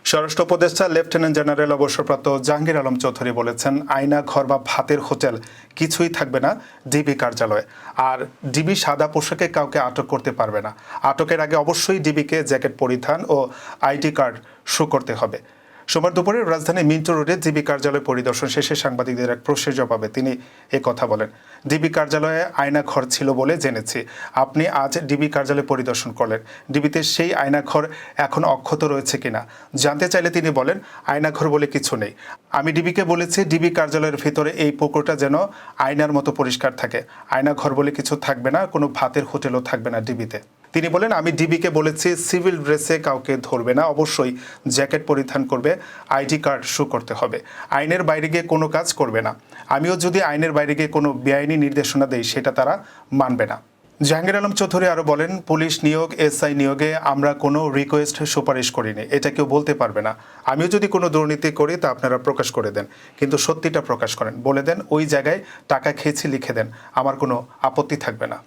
স্বরাষ্ট্র উপদেষ্টা lieutenant general অবসরপ্রাপ্ত জাহাঙ্গীর আলম চৌধুরী বলেছেন, আয়না ঘর বা ভাতের হোটেল কিছুই থাকবে না ডিবি কার্যালয়ে। আর ডিবি সাদা পোশাকে কাউকে আটক করতে পারবে না। আটকের আগে অবশ্যই ডিবিকে জ্যাকেট পরিধান ও আইডি কার্ড শো করতে হবে। সোমবার দুপুরে রাজধানীর মিন্টো রোডে ডিবি কার্যালয় পরিদর্শন শেষে সাংবাদিকদের এক প্রশ্নের জবাবে তিনি কথা বলেন। ডিবি কার্যালয়ে আয়না ঘর ছিল বলে জেনেছি। আপনি আজ ডিবি কার্যালয় পরিদর্শন করলেন, ডিবিতে সেই আয়না ঘর এখন অক্ষত রয়েছে কিনা জানতে চাইলে তিনি বলেন, আয়না ঘর বলে কিছু নেই। আমি ডিবিকে বলেছি ডিবি কার্যালয়ের ভিতরে এই পুকুরটা যেন আয়নার মতো পরিষ্কার থাকে। আয়না ঘর বলে কিছু থাকবে না, কোনো ভাতের হোটেলও থাকবে না ডিবিতে। তিনি বলেন, আমি ডিবিকে বলেছি সিভিল ড্রেসে কাউকে ধরবে না, অবশ্যই জ্যাকেট পরিধান করবে, আইডি কার্ড শো করতে হবে, আইনের বাইরে গিয়ে কোনো কাজ করবে না। আমিও যদি আইনের বাইরে গিয়ে কোনো বেআইনি নির্দেশনা দেই সেটা তারা মানবে না। জাহাঙ্গীর আলম চৌধুরী আরও বলেন, পুলিশ নিয়োগ, এসআই নিয়োগে আমরা কোনো রিকোয়েস্ট সুপারিশ করিনি, এটা কেউ বলতে পারবে না। আমিও যদি কোনো দুর্নীতি করি তা আপনারা প্রকাশ করে দেন, কিন্তু সত্যিটা প্রকাশ করেন, বলে দেন ওই জায়গায় টাকা খেয়েছি লিখে দেন, আমার কোনো আপত্তি থাকবে না।